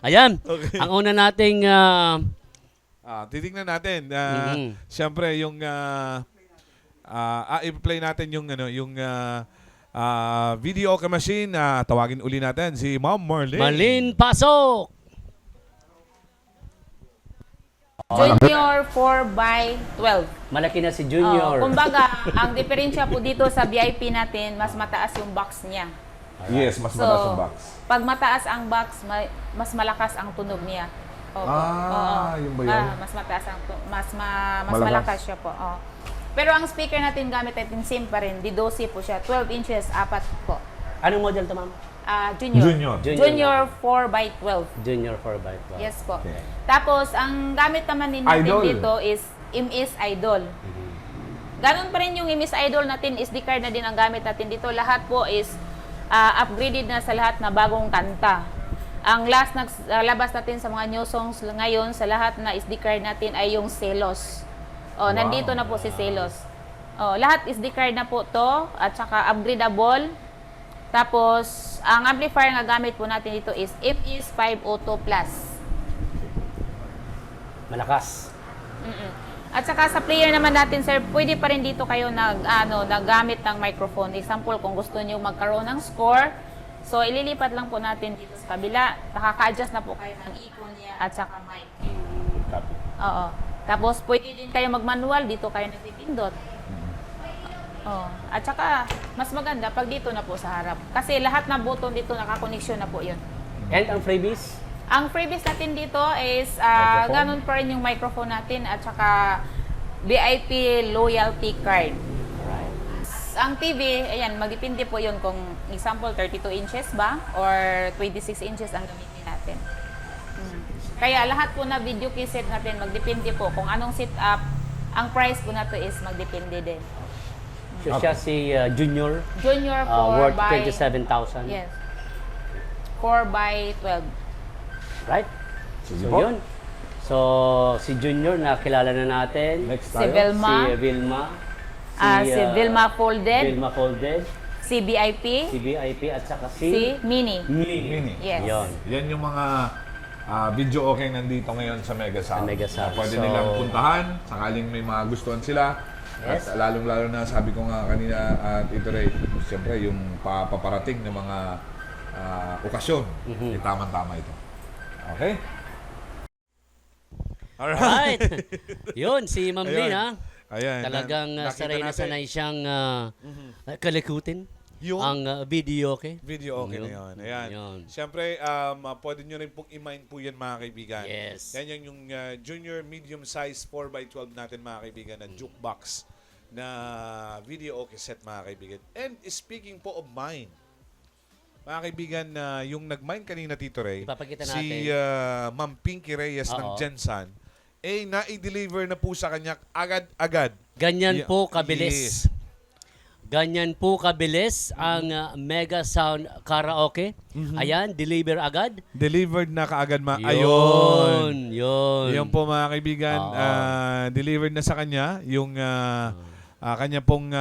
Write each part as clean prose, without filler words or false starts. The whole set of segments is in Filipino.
Ayan, Okay. ang una nating Titingnan natin. Siyempre, yung i-play natin yung video okay machine. Tawagin uli natin si Ma'am Marlene. Malin Pasok. Junior 4 by 12. Malaki na si Junior. Kumbaga, ang diferensya po dito sa VIP natin, mas mataas yung box niya. Yes, mas So, mataas ang box. pag mataas ang box, mas malakas ang tunog niya. Opo. Yun ba yun? Mas mataas ang mas Malakas. malakas siya po. Oo. Pero ang speaker natin gamit natin same pa rin, D12 po siya, 12 inches, 4 po. Anong model to, ma'am? Junior. Junior. Junior 4 by 12. Junior 4x12. Yes po. Okay. Tapos, ang gamit naman din natin Idol. dito is MS Idol. Ganon pa rin yung MS Idol natin, SD card na din ang gamit natin dito. Lahat po is upgraded na sa lahat na bagong kanta. Ang last na labas natin sa mga new songs ngayon sa lahat na SD card natin ay yung Selos. Nandito na po si Selos. Lahat SD card na po to at saka upgradable. Tapos, ang amplifier nga gamit po natin dito is FS 502 Plus. Malakas. At saka sa player naman natin, sir, pwede pa rin dito kayo naggamit ng microphone. Example, kung gusto niyo magkaroon ng score, so ililipat lang po natin dito sa kabila. Nakaka-adjust na po kayo ng echo niya at saka mic. Oo. Tapos pwede din kayo mag-manual, dito kayo nagpipindot. At saka mas maganda pag dito na po sa harap. Kasi lahat ng button dito nakakoneksyon na po 'yun. And ang freebies? Ang freebies natin dito is Microphone. ganun pa rin yung microphone natin at saka VIP loyalty card. Alright. Ang TV, ayan, magdepende po 'yun kung example 32 inches ba or 26 inches ang gamitin natin. Kaya lahat po na video cassette natin magdepende po kung anong setup. Ang price po na to is magdepende din. So, siya si Junior. Junior 4 Worth by 27,000. Yes. 4 by 12. Right? Sige So, po. yun. So, si Junior, nakilala na natin. Next Si tayo. Velma. Si Vilma. Si Vilma Folded, Vilma Folded. si VIP, Si VIP at saka si si Mini. Mini. Yes. Yon. Yan yung mga video okay nandito ngayon sa Mega Sound. Sa Mega Sound. Pwede So, nilang puntahan sakaling may mga gustuhan sila. Yes. At lalong-lalo na sabi ko nga kanina Tito Ray, siyempre yung paparating ng mga okasyon, tama-tama ito. Okay? Alright. Yun, si Ma'am Ayun. Lynn, ha? Ayan. Talagang nakita sanay na natin. sanay siyang kalikutin Yung ang video, okay? video okay na yun. Ayan. Yun. Siyempre, pwede nyo rin pong i-mind po yan mga kaibigan. Yes. Yan yung junior medium size 4x12 natin mga kaibigan na jukebox na video okay set mga kaibigan. And speaking po of mind, mga kaibigan, yung nag-mine kanina Tito Ray, Ipapakita si natin. Ma'am Pinky Reyes ng Oo. Gensan, na-deliver na po sa kanya agad-agad. Ganyan Yeah, po kabilis. yes. Ganyan po kabilis ang Mega Sound Karaoke. Ayan, deliver agad. Delivered na kaagad Yun. Yun. Yun po mga kaibigan, Oo. delivered na sa kanya yung kanya pong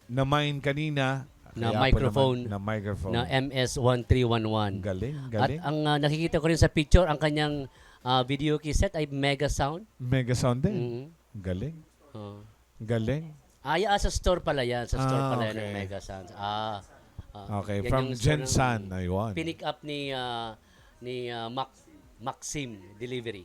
na-mine kanina. Na Kaya po microphone. naman, na microphone. Na MS1311. Galing, At galing. ang nakikita ko rin sa picture, ang kanyang video cassette ay Mega Sound. Mega sound din. Mhm. Galing. Oh. Galing. Sa store pala yan. Sa store pala yan ng okay. Mega Sound. Okay, yan from yung store Gensan. ng Ayun. Pinick up ni Maxim Delivery.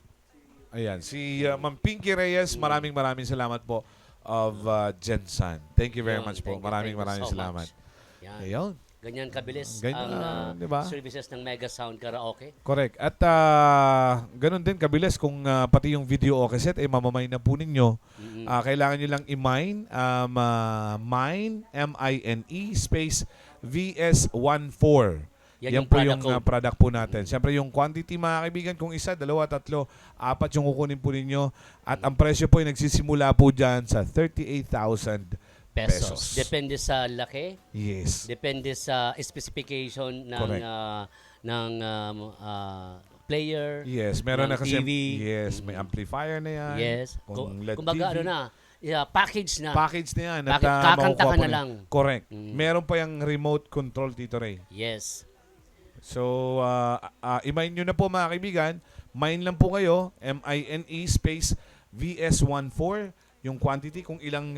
Ayan, si Ma'am Pinky Reyes, maraming salamat po of Gensan. Thank you very Yun, much po. thank you Maraming so salamat. much. Yan. Ayun. Ganyan kabilis Ganyan, ang di ba? services ng Mega Sound Karaoke. Correct. At ganun din kabilis kung pati yung video o cassette ay mamamay na po ninyo. Kailangan nyo lang i-mine mine M-I-N-E space VS14. Yan yung po product yung code. product po natin. Siyempre yung quantity mga kaibigan, kung isa, dalawa, tatlo, apat yung kukunin po ninyo. At ang presyo po ay nagsisimula po dyan sa 38,000 pesos. Depende sa laki, Yes. depende sa specification ng Correct. Player. Yes, meron ng na kasi TV. yes, may amplifier na yan. Yes. Kung LED Kumbaga TV. package na. Package na yan. At, Kakanta makukuha ka po na niyo. lang. Correct. Meron pa yung remote control, Tito Ray. Yes. So, i-mine nyo na po mga kaibigan. Mine lang po kayo, MINE space VS14. Yung quantity, kung ilang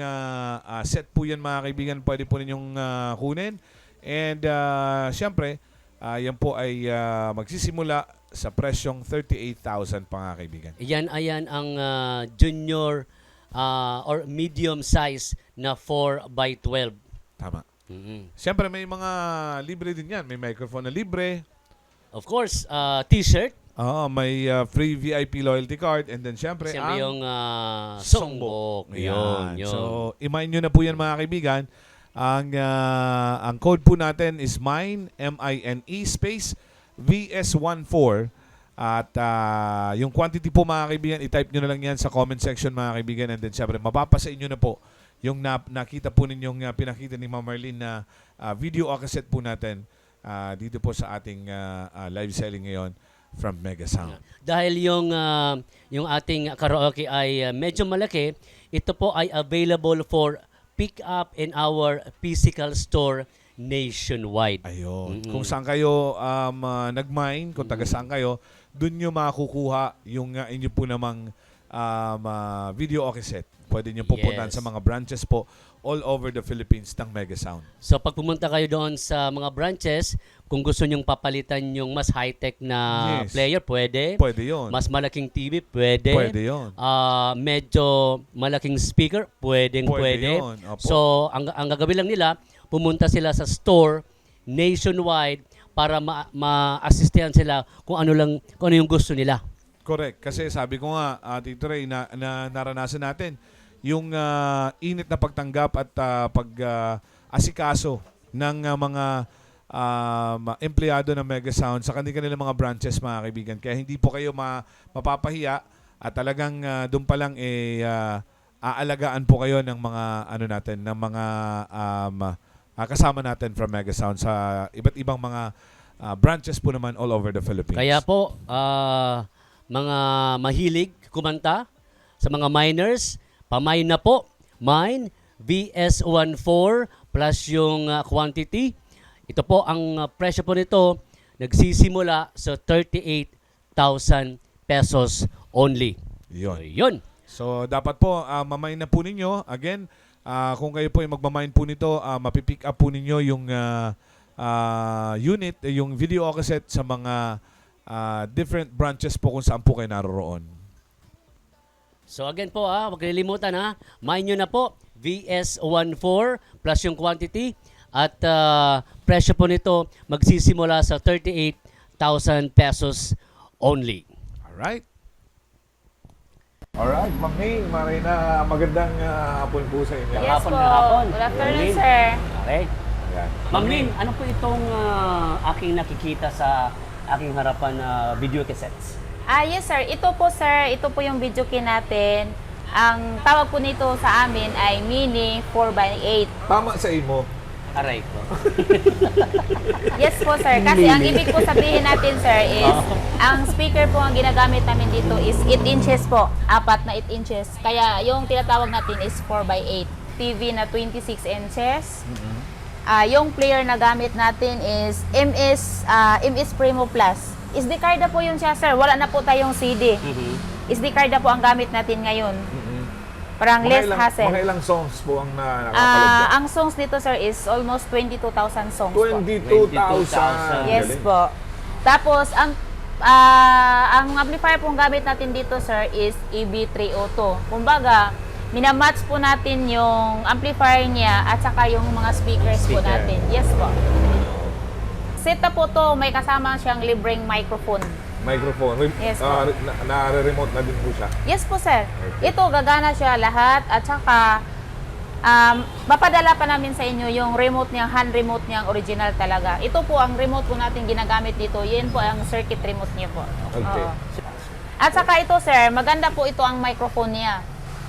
set po yan mga kaibigan, pwede po ninyong kunin. And syempre, yan po ay magsisimula sa presyong 38,000 pa mga kaibigan. Ayan ang junior or medium size na 4x12. Tama. Mhm. Siyempre, may mga libre din yan. May microphone na libre. Of course, t-shirt. Oo, may free VIP loyalty card. And then, siyempre, Siyempre ang yung songbok. Yun. So, i-mine nyo na po yan mga kaibigan. Ang code po natin is MINE, M-I-N-E space VS14. At yung quantity po mga kaibigan, i-type nyo na lang yan sa comment section mga kaibigan. And then, siyempre, mapapasa inyo na po yung nakita po ninyong pinakita ni Ma'am Marlene na video o cassette po natin dito po sa ating live selling ngayon from Mega Sound. Dahil yung ating karaoke ay medyo malaki, ito po ay available for pick up in our physical store nationwide. Ayun. Mm-mm. Kung saan kayo nag-mine, kung taga saan kayo, dun nyo makukuha yung inyo po namang video o cassette. Pwede nyo pupuntahan Yes. sa mga branches po all over the Philippines ng Mega Sound. So pag pumunta kayo doon sa mga branches, kung gusto nyong papalitan yung mas high-tech na Yes. player, pwede. Pwede yun. Mas malaking TV, pwede. Pwede yun. Medyo malaking speaker, pwede. yun. Opo. So ang gagawin lang nila, pumunta sila sa store nationwide para ma-assistihan sila kung ano yung gusto nila. Correct. Kasi sabi ko nga, Tito Ray, na naranasan natin yung init na pagtanggap at pag-asikaso ng mga empleyado ng Mega Sound sa kanilang mga branches mga kaibigan. Kaya hindi po kayo mapapahiya at talagang doon pa lang aalagaan po kayo ng mga natin, ng mga kasama natin from Mega Sound sa iba't ibang mga branches po naman all over the Philippines. Kaya po, mga mahilig kumanta sa mga miners, pamine na po. Mine, VS14 plus yung quantity. Ito po, ang presyo po nito, nagsisimula sa 38,000 pesos only. Yun. Yun. So, dapat po, mamine na po ninyo. Again, kung kayo po ay magmamine po nito, mapipick up po ninyo yung unit, yung video o cassette sa mga different branches po kung saan po kayo naroroon. So again po, huwag kalilimutan mine nyo na po, VS14 plus yung quantity. At presyo po nito magsisimula sa 38,000 pesos only. Alright. Alright, Ma'am May, Marina, magandang hapon po sa inyo. Yes po. hapon. Good afternoon, Ma'am Lynn. sir. Okay. Ayan. Ma'am Lynn, ano po itong aking nakikita sa aking harapan na video cassettes? Yes sir, ito po yung video key natin. Ang tawag po nito sa amin ay Mini 4x8. Tama sa imo. Aray ko. Yes po sir, kasi ang ibig po sabihin natin sir is, ang speaker po ang ginagamit namin dito is 8 inches po, 4 na 8 inches. Kaya yung tinatawag natin is 4x8. TV na 26 inches. Yung player na gamit natin is MS Primo Plus. SD card na po yun siya sir, wala na po tayong CD. SD card na po ang gamit natin ngayon. Parang less hassle. Mga ilang songs po ang nakakapalagyan? Ang songs dito sir is almost 22,000 songs po. 22,000. Yes Galing. po. Tapos ang amplifier pong gamit natin dito sir is EB302. Kumbaga, minamatch po natin yung amplifier niya at saka yung mga speakers po Speaker. natin. Yes po. Setup po to, may kasama siyang libreng microphone. Microphone. Yes po. Na-remote na din po siya. Yes po sir. Okay. Ito gagana siya lahat at saka mapadala pa namin sa inyo yung remote niyang, hand remote niyang original talaga. Ito po ang remote po natin ginagamit dito. Yan po ang circuit remote niya po. Okay. Oo. At saka ito sir, maganda po ito ang microphone niya.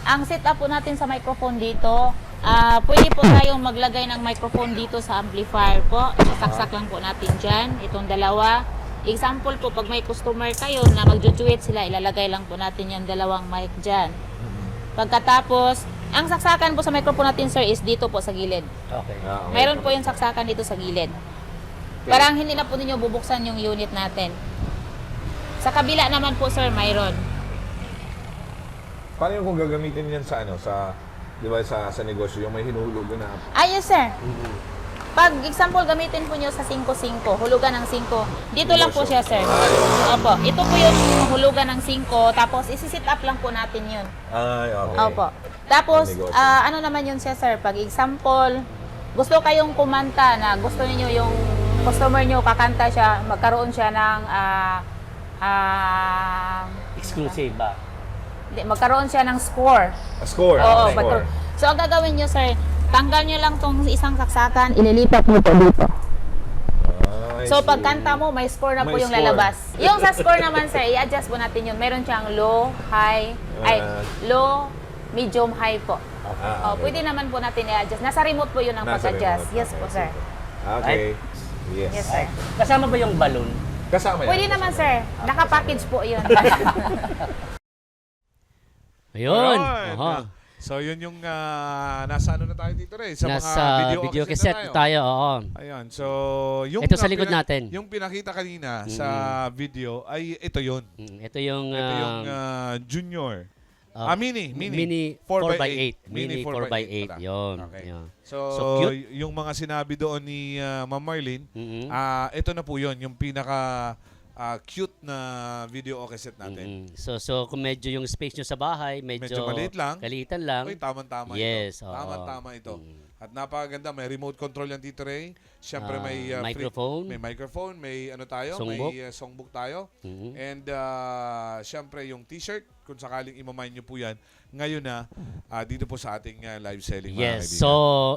Ang setup po natin sa microphone dito, pwede po tayong maglagay ng microphone dito sa amplifier po. Sasaksak lang po natin dyan, itong dalawa. Example po, pag may customer kayo na magjujuit sila, ilalagay lang po natin yung dalawang mic dyan. Pagkatapos, ang saksakan po sa microphone natin sir is dito po sa gilid. Okay. Mayroon po yung saksakan dito sa gilid. Okay. Parang hindi na po ninyo bubuksan yung unit natin. Sa kabila naman po, sir, mayroon. Paano yung kung gagamitin yan sa ano, sa, di ba, sa negosyo, yung may hinuhulog na? Yes, sir. Pag example, gamitin po nyo sa 5-5, hulugan ng 5. Dito lang po siya, sir. Opo. Ito po yung hulugan ng 5, tapos isi-sit up lang po natin yun. Ay, okay. Opo. Tapos, Negosyo. ano naman yun siya, sir? Pag example, gusto kayong kumanta na gusto niyo yung customer nyo kakanta siya, magkaroon siya ng Exclusive ba? magkaroon siya ng score. A score. Oo, Okay. Score. So, ang gagawin nyo, sir, tanggal nyo lang tong isang saksakan, ililipat mo to dito. Ay, So, pag kanta mo, may score na po May yung score. lalabas. Yung sa score naman, sir, i-adjust po natin yun. Meron siyang low, high, low, medium, high po. okay. Pwede naman po natin i-adjust. Nasa remote po yun ang Nasa pag-adjust. remote. Yes po, sir. Okay. Yes. Yes, sir. Kasama ba yung balloon? Kasama yan. Pwede naman, sir. Naka-package po yun. Ayun. Ayun. Oho. So, yun yung nasa ano na tayo dito rin? Sa Nasa mga video cassette na cassette tayo, oo. Ayan. So, yung Ito sa likod natin. Yung pinakita kanina sa video ay ito yun. Ito yung, Ito yung Junior. Mini. Mini 4x8. 4x8. Mini 4x8. pala. Yun. Okay. Yun. So, So, cute. yung mga sinabi doon ni Ma'am Marlene, Mhm. ito na po yun, yung pinaka cute na video o cassette natin. So kung medyo yung space nyo sa bahay, medyo maliit lang. kaliitan lang. Ay, tamang-tama Yes, ito. oo. Tamang-tama ito. At napakaganda, may remote control yan dito, Ray. Siyempre may microphone. may microphone, may ano tayo, Songbook. may songbook tayo. Mhm. And siyempre yung t-shirt, kung sakaling imamine nyo po yan, ngayon na dito po sa ating live selling mga Yes. kaibigan. So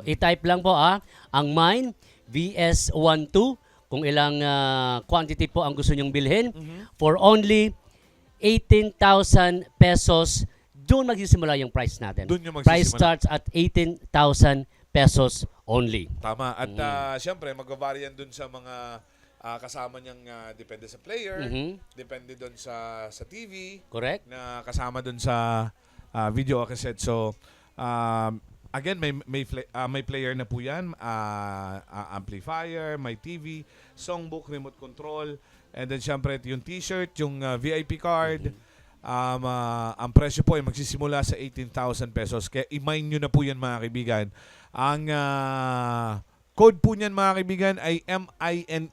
i-type lang po ang mine VS12 kung ilang quantity po ang gusto nyong bilhin for only 18,000 pesos. Doon magsisimula yung price natin. Doon yung Price magsisimula. starts at 18,000 pesos only. Tama. At siyempre, magbavari yan dun sa mga kasama niyang depende sa player, depende dun sa TV, Correct? na kasama dun sa video cassette. So, again, may player na po yan, amplifier, may TV, songbook, remote control, and then siyempre yung t-shirt, yung VIP card. Ang presyo po ay magsisimula sa 18,000 pesos. Kaya i-mine nyo na po yan mga kaibigan. Ang code po niyan mga kaibigan ay MINE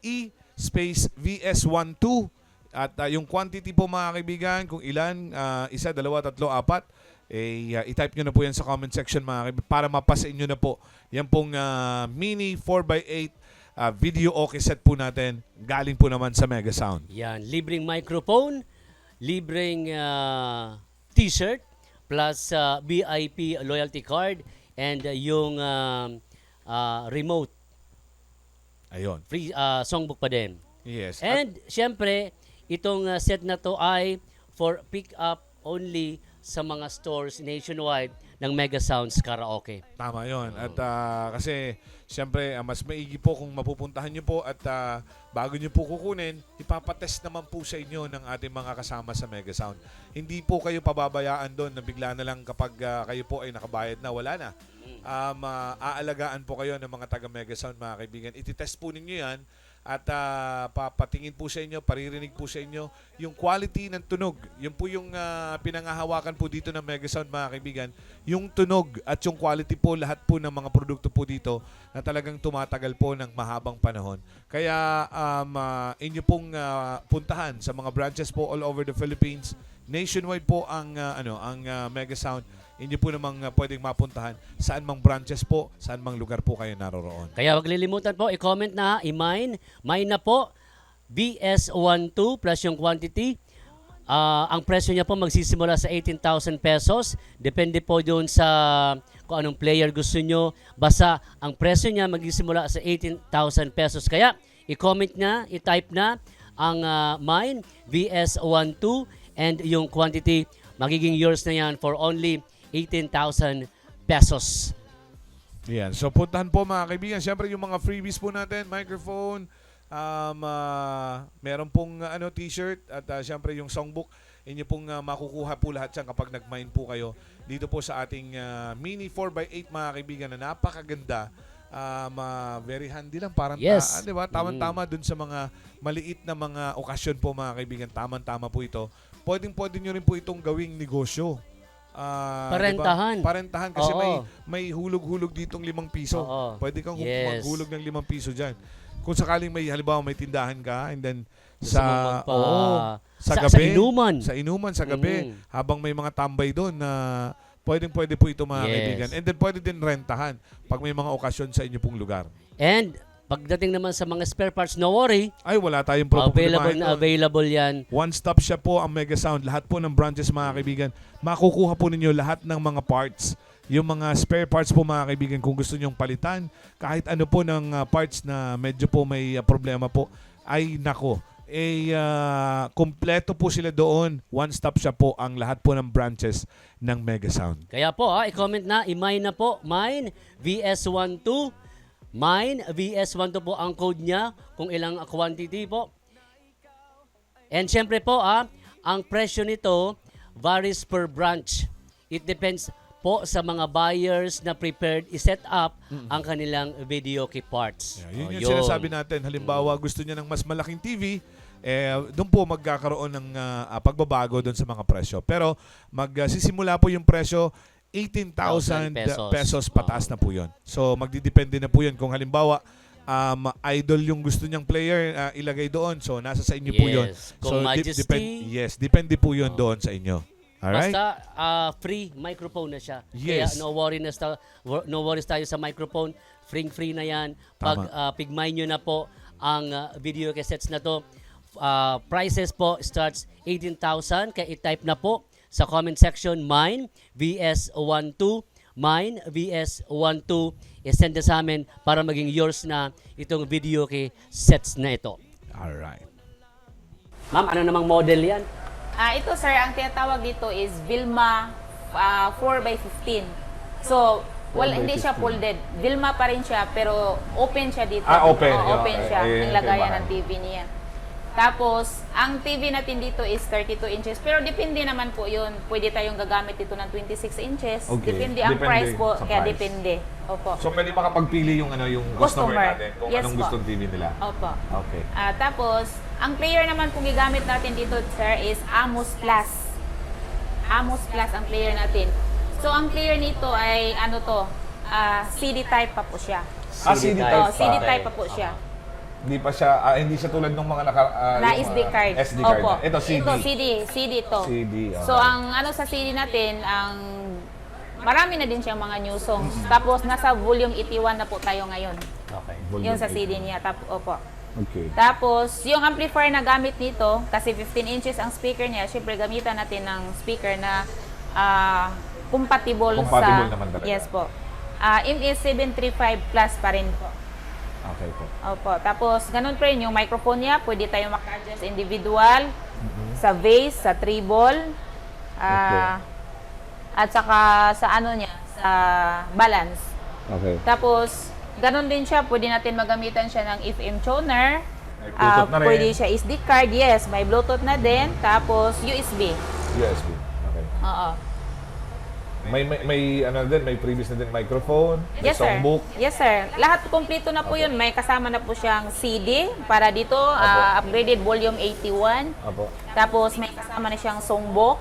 space VS12. At yung quantity po mga kaibigan, kung ilan, 1, 2, 3, 4, i-type nyo na po yan sa comment section mga kaibigan para mapasin nyo na po. Yan pong mini 4x8 video o cassette po natin. Galing po naman sa Mega Sound. Yan, libreng microphone, libreng t-shirt, plus VIP loyalty card, and yung remote. Ayun. Free songbook pa din. Yes. And syempre, itong set na to ay for pick up only sa mga stores nationwide ng Mega Sounds Karaoke. Tama yon. At kasi siyempre mas maigi po kung mapupuntahan nyo po at bago nyo po kukunin, ipapatest naman po sa inyo ng ating mga kasama sa Mega Sound. Hindi po kayo pababayaan doon na bigla na lang kapag kayo po ay nakabayad na, wala na. Aalagaan po kayo ng mga taga Mega Sound mga kaibigan. Ititest po ninyo yan at papatingin po sa inyo, paririnig po sa inyo yung quality ng tunog. Yun po yung pinangahawakan po dito ng Mega Sound mga kaibigan. Yung tunog at yung quality po, lahat po ng mga produkto po dito na talagang tumatagal po ng mahabang panahon. Kaya inyo pong puntahan sa mga branches po all over the Philippines. Nationwide po ang Mega Sound. Inyo po namang pwedeng mapuntahan saan mang branches po, saan mang lugar po kayo naroroon. Kaya wag lilimutan po, i-comment na, i-mine. Mine na po, BS12 plus yung quantity. Ang presyo niya po magsisimula sa 18,000 pesos. Depende po doon sa kung anong player gusto nyo. Basta ang presyo niya magsisimula sa 18,000 pesos. Kaya i-comment na, i-type na ang mine, BS12, and yung quantity magiging yours na yan for only 18,000 pesos. Yan. So puntahan po mga kaibigan. Siyempre yung mga freebies po natin, microphone, meron pong t-shirt at siyempre yung songbook. Inyo pong makukuha po lahat yan kapag nag-mine po kayo dito po sa ating mini 4x8 mga kaibigan na napakaganda very handy lang. Parang, Yes. di ba? Tama-tama dun sa mga maliit na mga okasyon po mga kaibigan. Tama-tama po ito. Pwede nyo rin po itong gawing negosyo. Parentahan. Diba? Parentahan kasi Oo. may hulog-hulog ditong 5 piso. Oo. Pwede kang Yes. maghulog ng 5 piso dyan. Kung sakaling halimbawa may tindahan ka and then Gusto mo sa sa gabi, inuman. sa inuman, sa gabi, Mm. habang may mga tambay doon na pwede po ito mga Yes. kaibigan. And then pwede din rentahan pag may mga okasyon sa inyo pong lugar. And pagdating naman sa mga spare parts, no worry. Ay, wala tayong Available yan. One-stop shop po ang Mega Sound. Lahat po ng branches mga kaibigan. Makukuha po ninyo lahat ng mga parts. Yung mga spare parts po mga kaibigan, kung gusto nyong palitan, kahit ano po ng parts na medyo po may problema po, ay nako. Kompleto po sila doon. One-stop shop po ang lahat po ng branches ng Mega Sound. Kaya po, i-comment na, i-mine na po. Mine, VS12. Mine, VS12 po ang code niya, kung ilang quantity po. And syempre po, ang presyo nito varies per branch. It depends po sa mga buyers na prepared i-set up ang kanilang video key parts. Yun yung sinasabi natin. Halimbawa, gusto niya ng mas malaking TV, doon po magkakaroon ng pagbabago doon sa mga presyo. Pero magsisimula po yung presyo 18,000 pesos pataas na po yun. So magdidepende na po yun. Kung halimbawa, idol yung gusto niyang player, ilagay doon. So nasa sa inyo po yun. Kung So Majesty, depende po yun doon sa inyo. Alright? basta free microphone na siya. Yes. Kaya no worries tayo sa microphone. Free na yan. Pag pigmay nyo na po ang video cassettes na to, prices po starts 18,000. Kaya i-type na po sa comment section, mine, VS12, mine, VS12. I-send na sa amin para maging yours na itong video cassettes na ito. Alright. Ma'am, ano namang model yan? Ito sir, ang tinatawag dito is Vilma 4x15. So, hindi siya folded. Vilma pa rin siya, pero open siya dito. Open. Open siya. Yung Yung lagayan bahay. ng TV niya. Tapos, ang TV natin dito is 32 inches. Pero depende naman po yun. Pwede tayong gagamit dito ng 26 inches. Okay. Depende ang Depende price po. sa Kaya price. depende. Opo. So pwede makapagpili yung customer natin kung Yes anong po. gustong TV nila. Opo. Okay. Tapos, ang player naman kung gigamit natin dito, sir, is Amos Plus. Amos Plus ang player natin. So, ang player nito ay, CD type pa po siya. CD type. Oh, CD type pa po siya. Hindi pa siya, hindi siya tulad ng mga Na SD card. SD card. Opo. Ito CD. Ito, CD to. CD, okay. So, ang sa CD natin, marami na din siyang mga new songs. Tapos, nasa volume 81 na po tayo ngayon. Okay. Yun sa CD niya. Opo. Okay. Tapos, yung amplifier na gamit nito, kasi 15 inches ang speaker niya, syempre gamitan natin ng speaker na compatible Naman talaga. Yes po. MS735 Plus pa rin po. Okay po. Opo. Tapos, ganun pa rin yung microphone niya, pwede tayo maka-adjust individual, sa bass, sa treble, at saka sa sa balance. Okay. Tapos, ganun din siya, pwede natin magamitan siya ng FM tuner. May Bluetooth na rin. Pwede siya SD card, yes, may Bluetooth na din. Tapos, USB. USB. Okay. Oo. May previous na din microphone, may Yes, sir. songbook. Yes, sir. Lahat kompleto na po yun. May kasama na po siyang CD para dito, upgraded volume 81. Apo. Tapos, may kasama na siyang songbook,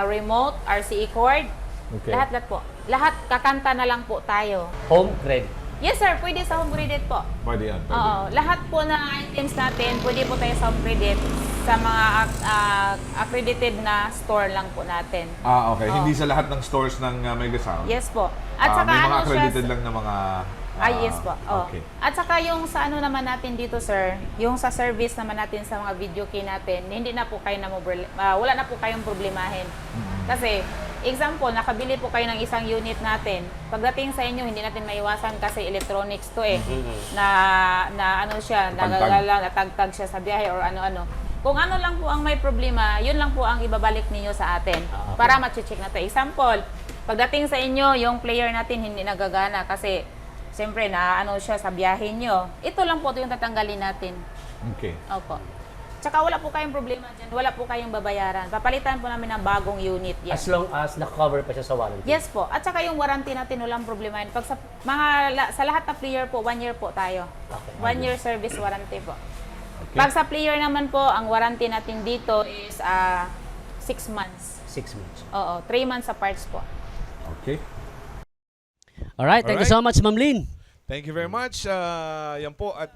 remote, RCA cord. Okay. Lahat po. Lahat kakanta na lang po tayo. Home credit. Yes, sir. Pwede sa home credit po. Pwede yan. Pwede. Oo. Lahat po na items natin, pwede po tayo sa home credit sa mga accredited na store lang po natin. Okay. Oo. Hindi sa lahat ng stores ng Mega Sound. Yes po. At saka may mga ano siya... accredited lang na mga... yes po. Oh. Okay. At saka yung sa ano naman natin dito, sir, yung sa service naman natin sa mga video key natin, hindi na po kayo wala na po kayong problemahin. Kasi, example, nakabili po kayo ng isang unit natin. Pagdating sa inyo, hindi natin maiwasan kasi electronics to na ano siya, natagtag siya sa biyahe or ano-ano. Kung ano lang po ang may problema, yun lang po ang ibabalik ninyo sa atin para ma-check natin. Example, pagdating sa inyo, yung player natin hindi nagagana kasi siyempre na ano siya sa biyahe nyo. Ito lang po yung tatanggalin natin. Okay. Opo. Tsaka wala po kayong problema dyan. Wala po kayong babayaran. Papalitan po namin ng bagong unit. Yes. As long as na-cover pa siya sa warranty. Yes po. At saka yung warranty natin, walang problema yun. Pag sa lahat na player po, 1 year po tayo. Okay. 1 year service warranty po. Pag sa player naman po, ang warranty natin dito is 6 months. 6 months. Oo, 3 months sa parts po. Okay. Alright, thank you so much, Ma'am Lynn. Thank you very much. Yan po. At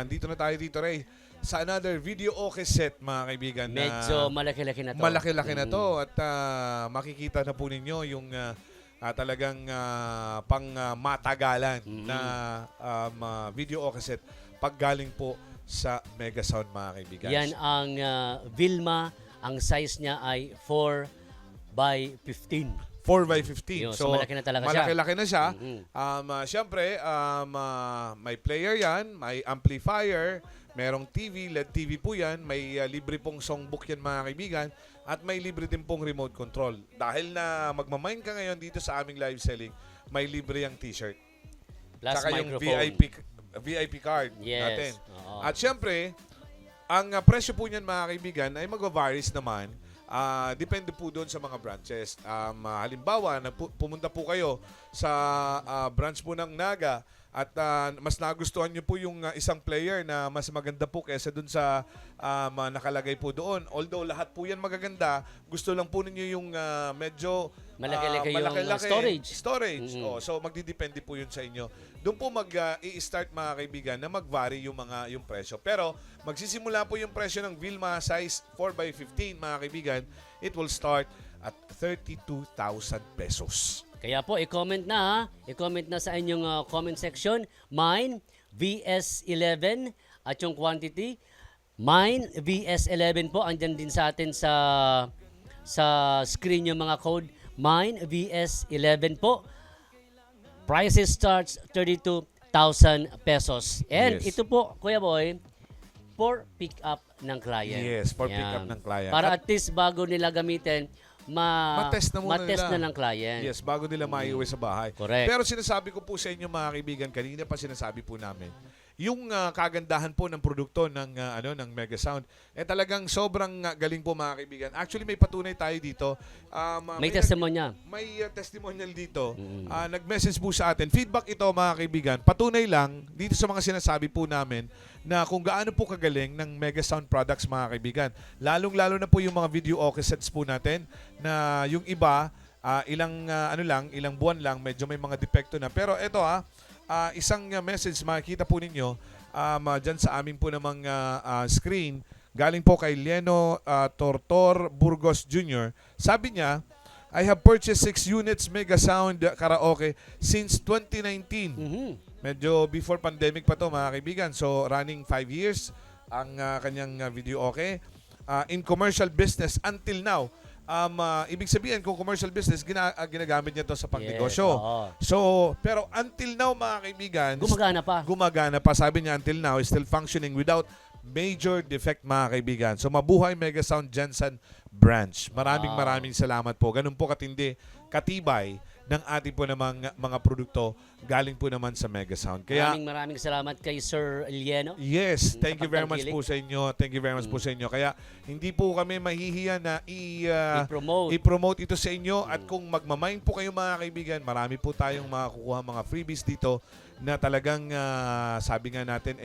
dito na tayo dito, Ray. Sa another video okay set, mga kaibigan. na Medyo malaki-laki na to. malaki-laki na to. At makikita na po ninyo yung talagang pang matagalan na video okay set paggaling po sa Mega Sound, mga kaibigan. Yan ang Vilma. Ang size niya ay 4 by 15. 4x15. Yun, so malaki na talaga siya. Malaki-laki na siya. Mhm. Siyempre, may player yan, may amplifier, merong TV, LED TV po yan, may libre pong songbook yan, mga kaibigan, at may libre din pong remote control. Dahil na magmamain ka ngayon dito sa aming live selling, may libre yung t-shirt. Plus Saka yung microphone. VIP card Yes. natin. Oo. At siyempre, ang presyo po niyan, mga kaibigan, ay mag-varies naman. Depende po doon sa mga branches. Halimbawa, pumunta po kayo sa branch po ng Naga at mas nagustuhan nyo po yung isang player na mas maganda po kaysa doon sa nakalagay po doon. Although lahat po yan magaganda, gusto lang po ninyo yung medyo Malaki-laki yung storage. Oh, so magdidepende po yun sa inyo. Doon po i-start, mga kaibigan, na mag-vary yung presyo. Pero magsisimula po yung presyo ng Vilma size 4x15, mga kaibigan. It will start at 32,000 pesos. Kaya po, i-comment na ha. I-comment na sa inyong comment section. Mine, VS11 at yung quantity. Mine, VS11 po. Andyan din sa atin sa screen yung mga code. Mine, VS11 po. Prices starts 32,000 pesos. And Yes. ito po, Kuya Boy, for pick up ng client. Yes, for pick Yan. up ng client. Para at least bago nila gamitin, matest na muna matest nila. na ng client. Yes, bago nila maiuwi sa bahay. Correct. Pero sinasabi ko po sa inyo, mga kaibigan, kanina pa sinasabi po namin, yung kagandahan po ng produkto ng Mega Sound, talagang sobrang galing po, mga kaibigan. Actually, may patunay tayo dito. May testimonya. May testimonial dito. Nag-message po sa atin. Feedback ito, mga kaibigan. Patunay lang dito sa mga sinasabi po namin na kung gaano po kagaling ng Mega Sound products, mga kaibigan. Lalong-lalo na po yung mga video okay sets po natin na yung iba, ilang buwan lang, medyo may mga depekto na. Pero ito isang message makikita po ninyo dyan sa amin po namang screen. Galing po kay Leno Tortor Burgos Jr. Sabi niya, I have purchased 6 units Mega Sound Karaoke since 2019. Medyo before pandemic pa to, mga kaibigan. So running 5 years ang kanyang video okay. In commercial business until now. Ibig sabihin, kung commercial business, ginagamit niya to sa pangnegosyo. Yes, So, pero until now, mga kaibigan, Gumagana pa. Sabi niya, until now, is still functioning without major defect, mga kaibigan. So, mabuhay Mega Sound Jensen branch. Maraming salamat po. Ganun po katindi, katibay ng ating po namang mga produkto galing po naman sa Mega Sound. Kaya Maraming salamat kay Sir Lieno. yes, thank you very much Kapagtangkilik. po sa inyo. Thank you very much po sa inyo. Kaya hindi po kami mahihiya na i-promote ito sa inyo. At kung magmamind po kayo, mga kaibigan, marami po tayong makakukuha mga freebies dito na talagang sabi nga natin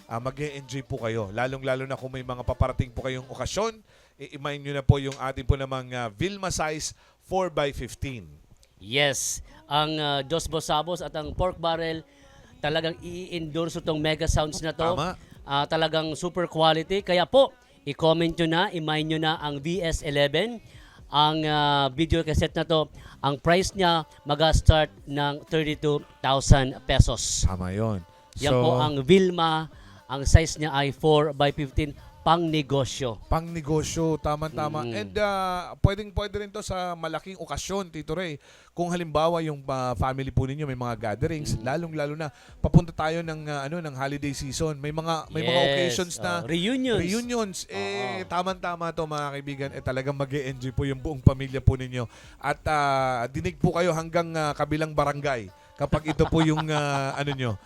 mag-e-enjoy po kayo. Lalong-lalo na kung may mga paparating po kayong okasyon, i-mind nyo na po yung ating po namang Vilma size 4x15. Yes, ang Dos Bosabos at ang Pork Barrel talagang i-endorse itong Mega Sounds na to. Tama. Talagang super quality. Kaya po, i-comment nyo na, i-mine nyo na ang VS11. Ang video cassette na to, ang price niya mag-start ng 32,000 pesos. Tama yun. Yan po ang Vilma. Ang size niya ay 4x15 pang negosyo. Pang negosyo, tama-tama. And pwede rin to sa malaking okasyon, Tito Ray. Kung halimbawa yung family po ninyo may mga gatherings, lalong-lalo na papunta tayo ng holiday season. May mga occasions na reunions. Tama-tama to, mga kaibigan. Talagang mag-e-enjoy po yung buong pamilya po ninyo. At dinig po kayo hanggang kabilang barangay. kapag ito po yung ano nyo,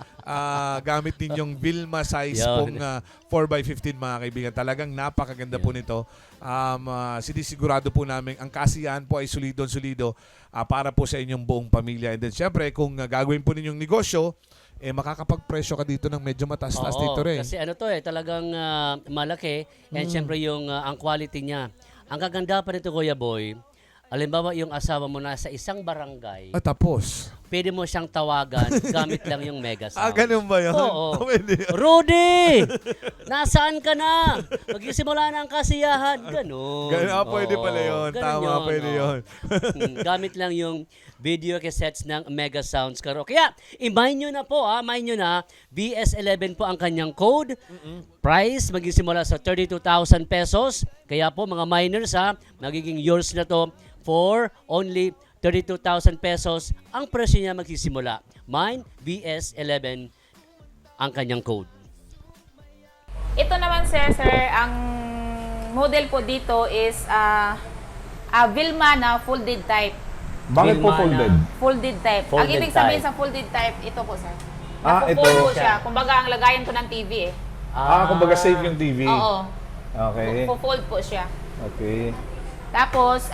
gamit ninyong Vilma size Yun. pong 4x15 mga kaibigan. Talagang napakaganda po nito. Sinisigurado po namin ang kasiyahan po ay solido para po sa inyong buong pamilya. And then syempre kung gagawin po ninyong negosyo, makakapagpresyo ka dito ng medyo mataas-taas dito rin. Kasi ano to talagang malaki and syempre yung ang quality niya. Ang kaganda pa nito Kuya Boy, alimbawa yung asawa mo nasa isang barangay, Tapos? pwede mo siyang tawagan gamit lang yung Mega Sound. Ganun ba yun? Oo. Pwede. Rudy! Nasaan ka na? Magsisimula na ang kasiyahan. Ganon. Pwede pala yun. Ganun Tama, pwede yun. Gamit lang yung video cassettes ng Mega Sounds Karo. Kaya, i-mine nyo na po, mine nyo na. BS11 po ang kanyang code. Price, magsisimula sa 32,000 pesos. Kaya po, mga miners magiging yours na to for only 32,000 pesos. Ang presyo niya magsisimula. Mine, BS11 ang kanyang code. Ito naman sir, ang model po dito is Vilma na folded type. Bakit po Vilma folded? na. Folded type. Ang Folded ibig sabihin type. sa folded type, ito po sir. Ito. Napo-fold po siya. Kumbaga ang lagayan po ng TV Kumbaga safe yung TV. Oo. Okay. Po-fold po siya. Okay. Tapos,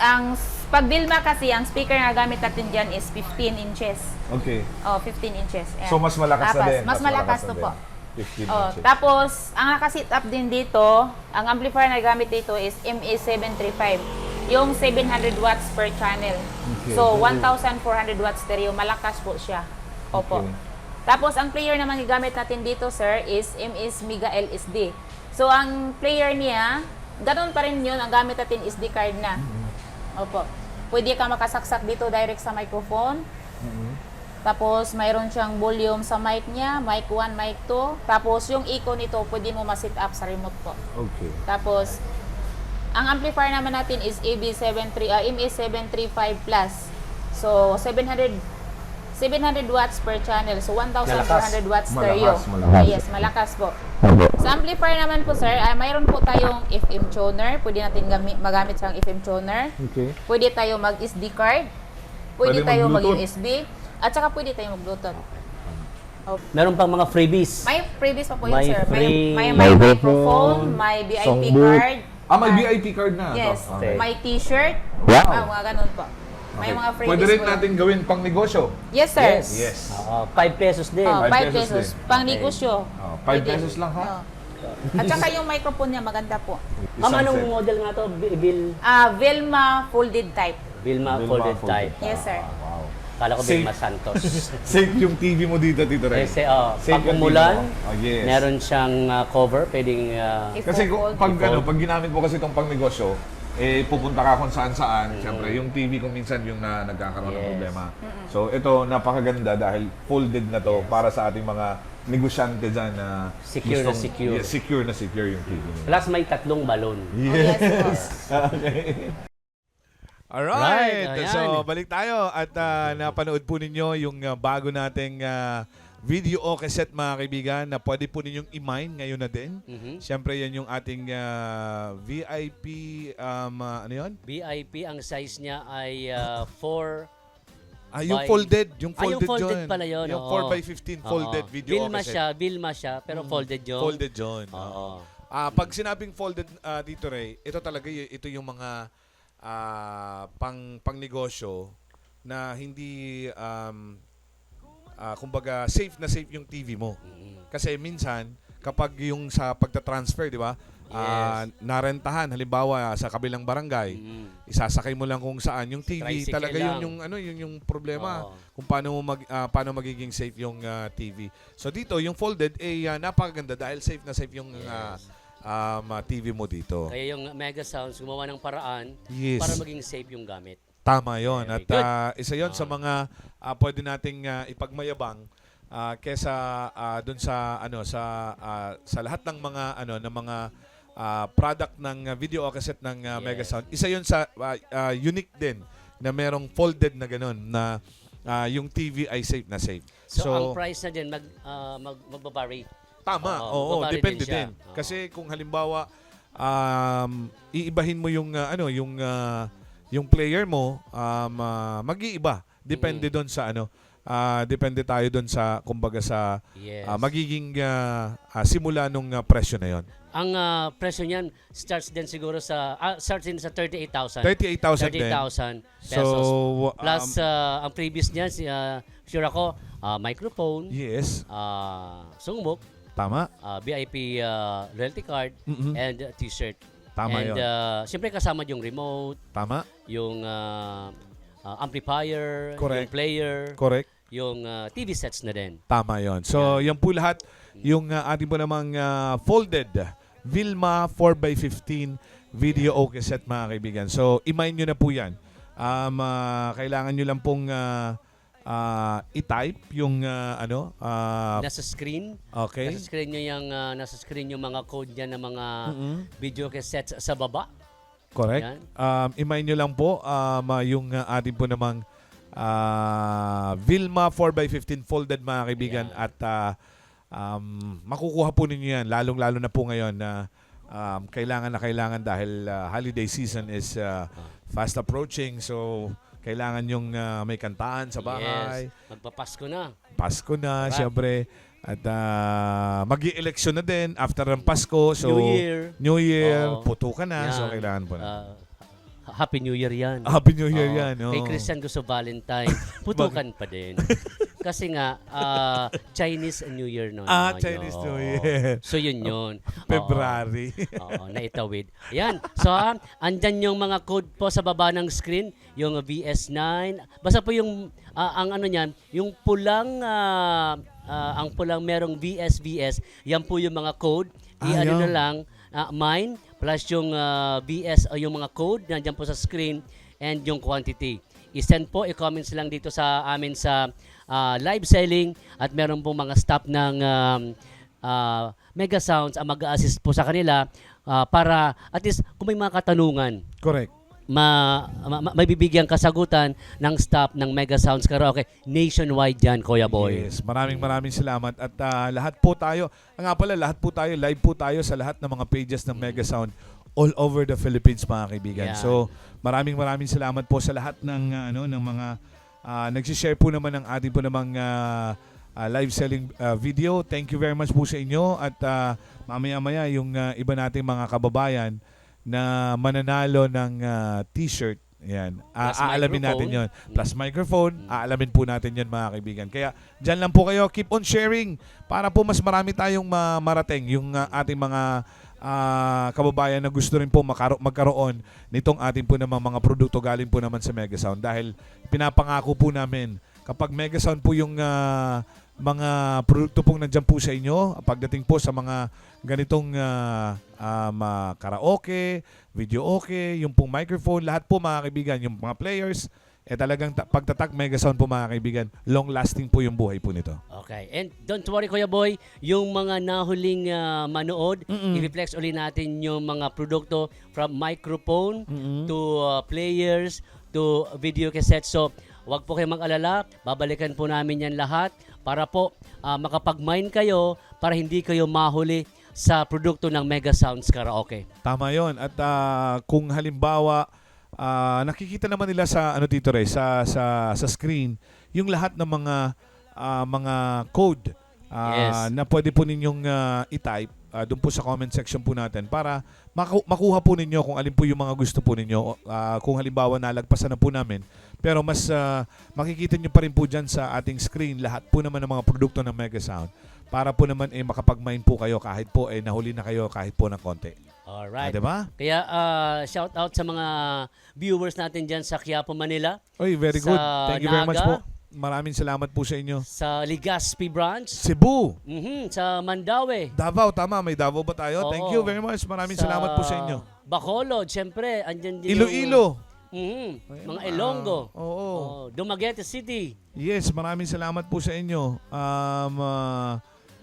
pag Vilma kasi, ang speaker na gamit natin dyan is 15 inches. Okay. 15 inches. Ayan. So, mas malakas na Tapos, din. Mas malakas to na po. din. 15 Oh, inches. tapos, ang nakasit up din dito, ang amplifier na gamit dito is MA735. Yung 700 watts per channel. Okay. So, 1,400 watts stereo. Malakas po siya. Opo. Okay. Tapos, ang player naman gamit natin dito, sir, is MS Mega LSD. So, ang player niya, ganun pa rin yun. Ang gamit natin is SD card na. Opo. Pwede ka makasaksak dito direct sa microphone. Tapos, mayroon siyang volume sa mic niya, mic 1, mic 2. Tapos, yung echo nito, pwede mo ma-set up sa remote po. Okay. Tapos, ang amplifier naman natin is MA735 Plus. So, 700 watts per channel. So, 1,400 watts stereo. Malakas. Yes, malakas po. Sa amplifier naman po, sir, mayroon po tayong FM tuner. Pwede natin magamit siyang FM tuner. Okay. Pwede tayo mag-SD card. Pwede Pwede tayo mag-Bluetooth. mag-USB. At saka pwede tayo mag-Bluetooth. Meron pang mga freebies. May previous pa po yun, May sir. free May microphone, microphone, may VIP songbook. card. May VIP card na. Yes. Okay. May t-shirt. Wow. Mga ganun po. May Okay. mga freebies Pwede rin po. natin gawin pang negosyo. Yes, sir. Yes. 5 pesos din. 5 5 pesos. pesos din. Pang negosyo. 5 Pwede. pesos lang, ha? Oo. At saka yung microphone niya maganda po. Ma'am, anong set. model nga to? Vilma folded type. Vilma folded type. Yes, sir. Wow. Kala ko Safe. Vilma Santos. Safe yung TV mo dito, Tito Ray. Kasi Safe pag yung umulan, TV mo. Yes. meron siyang cover, pwedeng Kasi Ipo-fold. pag ginamit mo kasi itong pangnegosyo, pupunta ka kung saan-saan. Siyempre, yung TV kung minsan yung nagkakaroon ng Yes. problema. So, ito, napakaganda dahil folded na to para sa ating mga negosyante dyan na Secure na secure. Yes, secure na secure yung TV nila. plus may 3 balon. Yes, po. Okay. Alright. Right, So, ayan. balik tayo at napanood po ninyo yung bago nating video o cassette mga kaibigan na pwede po ninyong i-mine ngayon na din. Siyempre, yan yung ating VIP, ano yun? VIP, ang size niya ay 4... Yung By- folded. Yung yung folded, folded yun. pala yun, Yung oo. 4x15 folded video o cassette. Vilma siya, pero folded yun. Folded yun. Oo. Pag sinabing folded dito, Ray, ito talaga ito yung mga pang negosyo na hindi kumbaga safe na safe yung TV mo. Kasi minsan kapag yung sa pagta-transfer, di ba? Narentahan halimbawa sa kabilang barangay, isasakay mo lang kung saan yung TV Tricycle talaga lang. yun yung problema Oo. kung paano paano magiging safe yung TV. So dito yung folded napakaganda dahil safe na safe yung TV mo dito. Kaya yung Mega Sounds gumawa ng paraan Yes. para maging safe yung gamit. Tama yon. Very At good. isa yon sa mga pwede nating ipagmayabang kesa doon sa sa lahat ng mga ng mga product ng video o cassette ng Mega Yes. Sound. Isa yon sa unique din na merong folded na ganun na yung TV ay safe na safe. So, ang price na din magbabari. Tama. Oo, Oo, babari depende din siya. din. Oo. Kasi kung halimbawa iibahin mo yung yung player mo, mag-iiba. Depende doon sa depende tayo doon sa, kumbaga sa Yes. magiging simula nung presyo na yon. Ang presyo niyan starts din siguro sa 38,000. 38,000 din. 38,000 So, pesos. Plus ang previous niyan sure ako microphone, yes, sungmok, tama. VIP loyalty card Mm-mm. and t-shirt. Tama And yun. siyempre kasama yung remote, Tama. yung amplifier, Correct. yung player, Correct. yung TV sets na din. Tama yon. So, yan po lahat yung ating po namang folded Vilma 4x15 video okay set, mga kaibigan. So, i-mine nyo na po yan. Kailangan nyo lang pong i-type yung Nasa screen. okay. Nasa screen nyo nasa screen yung mga code niya ng mga Mm-mm. video cassettes sa baba. Correct. Yan. I-mine nyo lang po yung ating po namang Vilma 4x15 folded, mga kaibigan. Yeah. At makukuha po ninyo yan, lalong-lalo na po ngayon na kailangan dahil holiday season is fast approaching. So, kailangan yung may kantaan sa bahay. Yes. Magpapasko na. Pasko na, Correct. syempre. At mag-i-election na din after ng Pasko. So, New Year. Oo. putukan na. So, Yan. kailangan po na. Happy New Year yan. Happy New Year Oo. yan. Kay oo. Christian gusto Valentine. Putukan pa din. Kasi nga, Chinese New Year no. naman Chinese yun. New Oo. Year. So yun yun. February. Oo, naitawid. Yan. So, andyan yung mga code po sa baba ng screen. Yung VS9. Basta po yung, ang ano niyan, yung pulang, ang pulang merong VS. Yan po yung mga code. I-ano Ayun. na lang, mine, plus yung VS o yung mga code, nandiyan po sa screen, and yung quantity. I-send po, i-comments lang dito sa amin sa live selling at meron po mga staff ng Mega Sounds ang mag-assist po sa kanila para at least kung may mga katanungan, Correct. may bibigyan kasagutan ng staff ng Mega Sounds Karaoke nationwide dyan, Kuya Boy. Yes, maraming salamat. At lahat po tayo, lahat po tayo, live po tayo sa lahat ng mga pages ng Mega Sound all over the Philippines, mga kaibigan. Yeah. So, maraming salamat po sa lahat ng ng mga nagsi-share po naman ng ating po namang live selling video. Thank you very much po sa inyo at mamaya-maya yung iba nating mga kababayan na mananalo ng t-shirt. Yan. Plus Aalamin natin microphone. yon. Plus microphone, aalamin po natin yon, mga kaibigan. Kaya dyan lang po kayo, keep on sharing para po mas marami tayong marating yung ating mga kababayan na gusto rin po magkaroon nitong ating po namang mga produkto galing po naman sa Mega Sound. Dahil pinapangako po namin, kapag Mega Sound po yung mga produkto pong nandyan po sa inyo, pagdating po sa mga ganitong karaoke, video okay, yung pong microphone, lahat po, mga kaibigan, yung mga players, talagang pagtatak Mega Sound po, mga kaibigan, long lasting po yung buhay po nito. Okay. And don't worry, Kuya Boy, yung mga nahuling manood, i-reflex ulit natin yung mga produkto from microphone to players to video cassette. So, wag po kayong mag-alala. Babalikan po namin yan lahat para po makapag-mine kayo para hindi kayo mahuli sa produkto ng Mega Sounds Karaoke. Tama yon. At kung halimbawa, nakikita naman nila sa Tito Ray, sa screen, yung lahat ng mga code Yes. na pwede po ninyong i-type doon po sa comment section po natin para makuha po ninyo kung alin po yung mga gusto po ninyo. Kung halimbawa nalagpasan na po namin, pero mas makikita nyo pa rin po dyan sa ating screen lahat po naman ng mga produkto ng Mega Sound para po naman makapag-mine po kayo kahit po nahuli na kayo kahit po ng konti. Alright. Diba? Kaya shout out sa mga viewers natin dyan sa Quiapo, Manila, Oy, very good. Sa Thank you very much Naga. po. Maraming salamat po sa inyo. sa Legazpi branch, Cebu, sa Mandaue, Davao, tama. May Davao ba tayo? Oo. Thank you very much. Maraming salamat po sa inyo. Bacolod, syempre, andyan din Iloilo. mga Ilonggo. Oo. Dumaguete City. Yes, maraming salamat po sa inyo.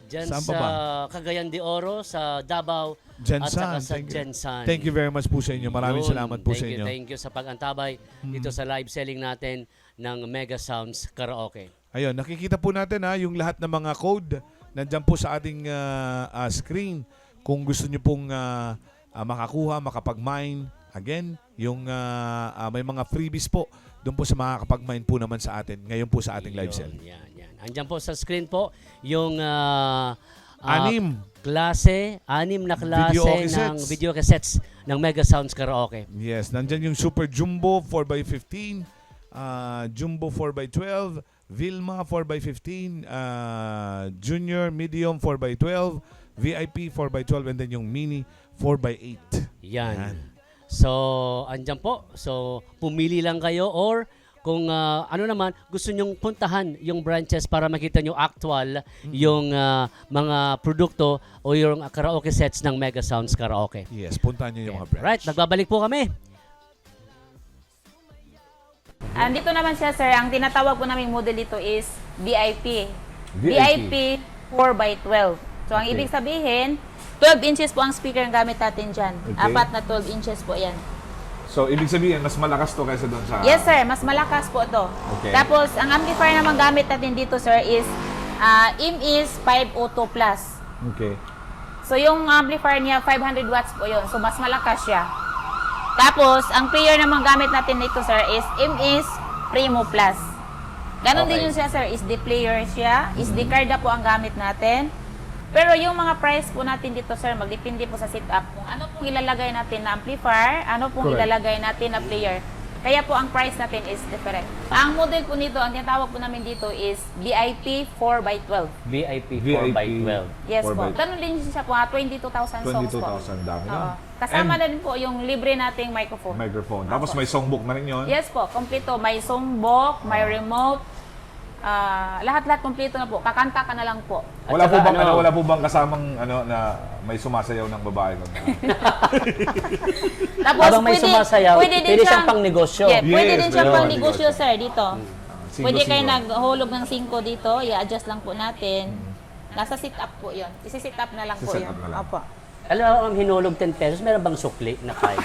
Diyan Saan sa pa ba? Cagayan de Oro, sa Davao, Jensan. at saka sa Thank you. Jensan. Thank you very much po sa inyo. Maraming Yun. salamat po sa inyo. Thank you sa pag-antabay dito sa live selling natin ng Mega Sounds Karaoke. Ayun, nakikita po natin yung lahat ng mga code nandyan po sa ating screen. Kung gusto nyo pong makakuha, makapag-mine Again, yung may mga freebies po doon po sa makakapag-mine po naman sa atin ngayon po sa ating live sale. Yan. Andyan po sa screen po yung Anim anim na klase Video ng cassettes. video cassettes ng Mega Sounds Karaoke. Yes, nandyan yung Super Jumbo 4x15, Jumbo 4x12, Vilma 4x15, Junior Medium 4x12, VIP 4x12, and then yung Mini 4x8. Yan. So, andyan po. So, pumili lang kayo or kung ano naman, gusto nyong puntahan yung branches para makita nyo actual yung mga produkto o yung karaoke sets ng Mega Sounds Karaoke. Yes, puntahan nyo yung mga branch. Right, nagbabalik po kami. Andito naman siya, sir. Ang tinatawag po naming model dito is VIP. VIP. VIP 4x12. So, ang ibig sabihin, 12 inches po ang speaker ang gamit natin dyan. Okay. Apat na 12 inches po yan. So, ibig sabihin, mas malakas to kaysa doon sa... Yes, sir. Mas malakas po to. Okay. Tapos, ang amplifier naman gamit natin dito, sir, is IMIS 502 Plus. Okay. So, yung amplifier niya, 500 watts po yun. So, mas malakas siya. Tapos, ang player naman gamit natin dito, sir, is IMIS Primo Plus. Ganon Okay. din yun siya, sir. Is the player siya. Is the card po ang gamit natin. Pero yung mga price po natin dito, sir, magdepende po sa setup. Kung ano pong ilalagay natin na amplifier, ano pong Correct. ilalagay natin na player. Kaya po ang price natin is different. Ang model po nito, ang tinatawag po namin dito is VIP 4x12. VIP VIP 4x12. Yes po. 4x12. Ganun din siya po, 22,000 songs po. 22,000, dami Oo. na. Kasama na din po yung libre nating microphone. Microphone. Tapos may songbook na rin yun. Yes po, kompleto. May songbook, may remote, lahat-lahat kompleto na po. Kakanta ka na lang po. Wala At po saka bang ano- wala po bang kasamang na may sumasayaw ng babae ko? Tapos Habang may sumasayaw, pwede siyang pangnegosyo. Yeah, pwede Yes, din siyang pwede pangnegosyo, pangnegosyo. sir, dito. Single, Pwede kayo single. naghulog ng 5 dito, i-adjust lang po natin. Nasa sit-up po yun. Isi-sit up na lang po Isi-sit yun. up na lang. Opo. Alam mo, ang hinulog 10 pesos, meron bang sukli na kaya?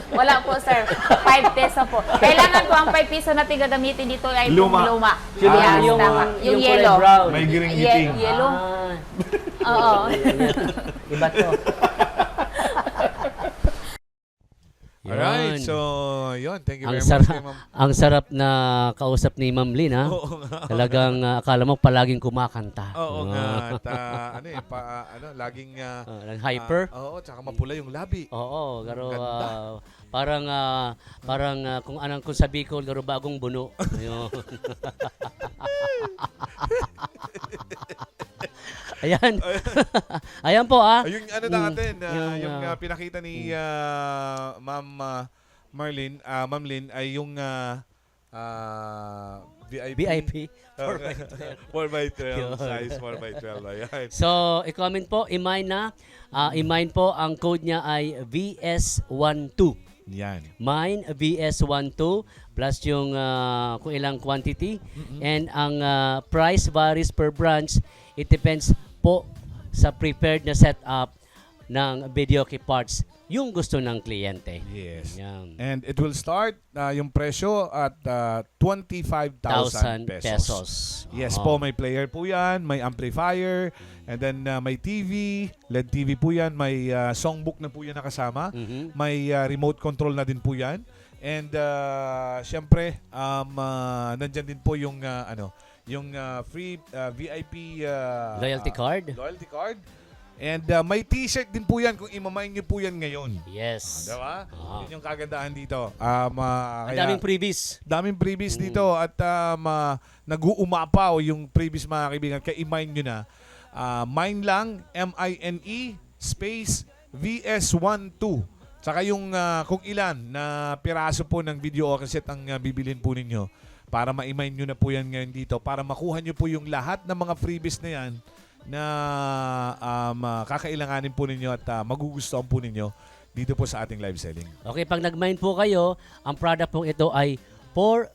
Wala po, sir. 5 peso po. Kailangan po ang 5 peso natin gagamitin dito ay Luma. luma. Yung, Yes, yung, tama. Yung kulay yellow. brown. May giring-giting. Yellow. Ah, Oo. iba to. Alright, Yan. so yun. Thank you ang very much sarap, kay Ma'am. ang sarap na kausap ni Ma'am Lynn, ha? Oo nga. Talagang akala mo palaging kumakanta. Oo nga. At laging Hyper. oo, tsaka mapula yung labi. Oo, pero Ganda. parang kung anong kung sa Bicol, garo bagong buno. Ayun. Ayan. Ayan po, Ayun natin, yung yung, pinakita ni Ma'am Ma'am Lynn ay yung VIP. 4x12 Yun. size 4x12. Ayan. So, i-comment po, i-mine po, ang code niya ay VS12. Yan. Mine VS12 plus yung kung ilang quantity and ang price varies per branch. It depends po sa prepared na setup ng video key parts yung gusto ng kliyente. Yes. Yan. And it will start yung presyo at 25,000 pesos. pesos. Yes Oo. po, may player po yan, may amplifier, and then may TV, LED TV po yan, may songbook na po yan nakasama, Mhm. may remote control na din po yan. And syempre, nandyan din po yung yung free VIP Loyalty card. Loyalty card. And may t-shirt din po yan kung imamain nyo po yan ngayon. Yes. Diba? Ah. Yun yung kagandahan dito. Ang daming freebies. daming previous dito at nag-uumapaw yung previous mga kaibigan. Kaya i-mine nyo na. Mine lang, MINE space VS12. Tsaka yung kung ilan na piraso po ng video o cassette ang bibilin po ninyo para ma-mine nyo na po yan ngayon dito para makuha nyo po yung lahat ng mga freebies na yan na kakailanganin po ninyo at magugustuhan po ninyo dito po sa ating live selling. Okay, pag nag-mine po kayo, ang product po ito ay for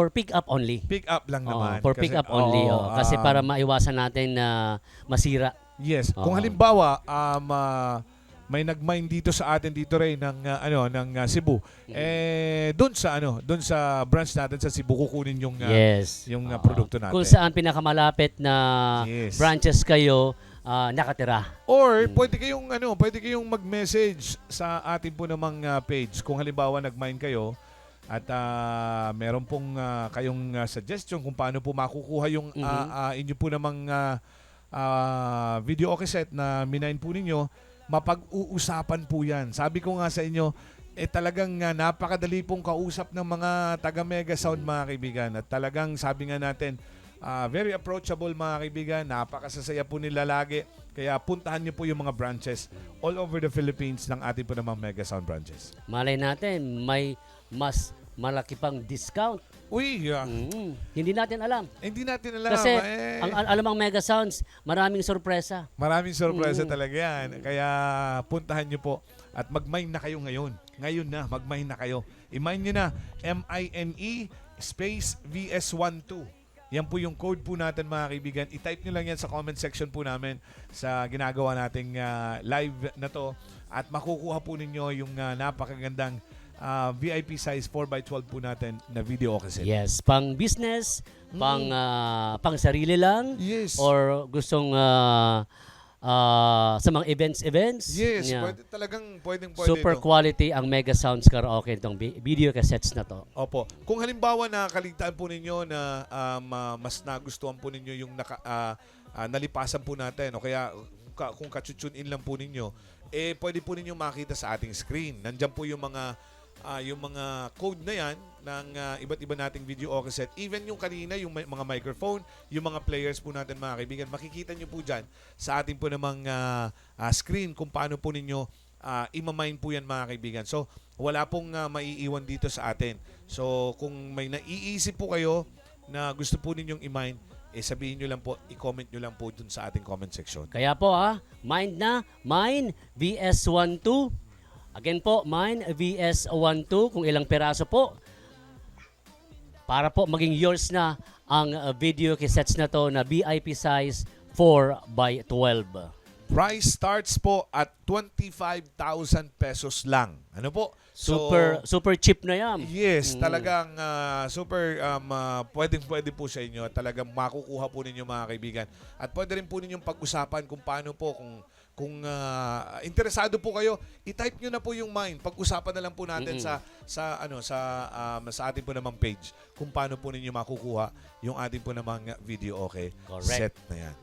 pick up only. Pick up lang naman. For pick up only. Kasi para maiwasan natin na masira. Yes. Kung Oo. halimbawa may nag-mine dito sa atin dito rin ng Cebu. Doon sa branch natin sa Cebu kukunin yung Yes. yung Oo. produkto natin. Kung saan pinakamalapit na Yes. branches kayo, nakatira. Or pwede kayong mag-message sa atin po namang page. Kung halimbawa nag-mine kayo at meron pong kayong suggestion kung paano po makukuha yung inyo po namang video o cassette na minine po ninyo, mapag-uusapan po yan. Sabi ko nga sa inyo, talagang napakadali pong kausap ng mga taga Mega Sound mga kaibigan. At talagang sabi nga natin, very approachable mga kaibigan, napakasasaya po nila lagi. Kaya puntahan niyo po yung mga branches all over the Philippines ng ating po namang Mega Sound branches. Malay natin, may mas malaki pang discount. Uy, Hindi natin alam. hindi natin alam. Kasi ang alam ang Mega Sounds, maraming sorpresa. Maraming sorpresa talaga yan. Kaya puntahan nyo po at mag-mine na kayo ngayon. Ngayon na, mag-mine na kayo. I-mine nyo na, MINE space VS12. Yan po yung code po natin mga kaibigan. I-type nyo lang yan sa comment section po namin sa ginagawa nating live na to. At makukuha po ninyo yung napakagandang VIP size 4x12 po natin na video o cassette. Yes, pang business, pang sarili lang, Yes. or gustong sa mga events. Yes, Yeah. pwedeng Super ito. quality ang Mega Sounds karaoke itong video cassettes na to. Opo. Kung halimbawa na kaligtaan po ninyo na mas nagustuhan po ninyo yung nalipasan po natin o kaya kung ka-tune in lang po ninyo, pwede po ninyo makita sa ating screen. Nandiyan po yung mga code na yan ng iba't iba nating video o cassette. Even yung kanina, yung mga microphone, yung mga players po natin mga kaibigan, makikita nyo po dyan sa ating po namang screen kung paano po ninyo imamine po yan mga kaibigan. So, wala pong maiiwan dito sa atin. So, kung may naiisip po kayo na gusto po ninyong i-mine, sabihin nyo lang po, i-comment nyo lang po dun sa ating comment section. Kaya po mind na, Mine VS12. Again po, Mine VS12, kung ilang peraso po, para po maging yours na ang video cassettes na to na VIP size 4x12. Price starts po at 25,000 pesos lang. Ano po? Super cheap na yan. Yes, talagang super pwede po sa inyo. Talagang makukuha po ninyo mga kaibigan. At pwede rin po ninyong pag-usapan kung paano po kung interesado po kayo, i-type nyo na po yung mine. Pag-usapan na lang po natin sa ating po namang page kung paano po ninyo makukuha yung ating po namang video okay Correct. set na yan.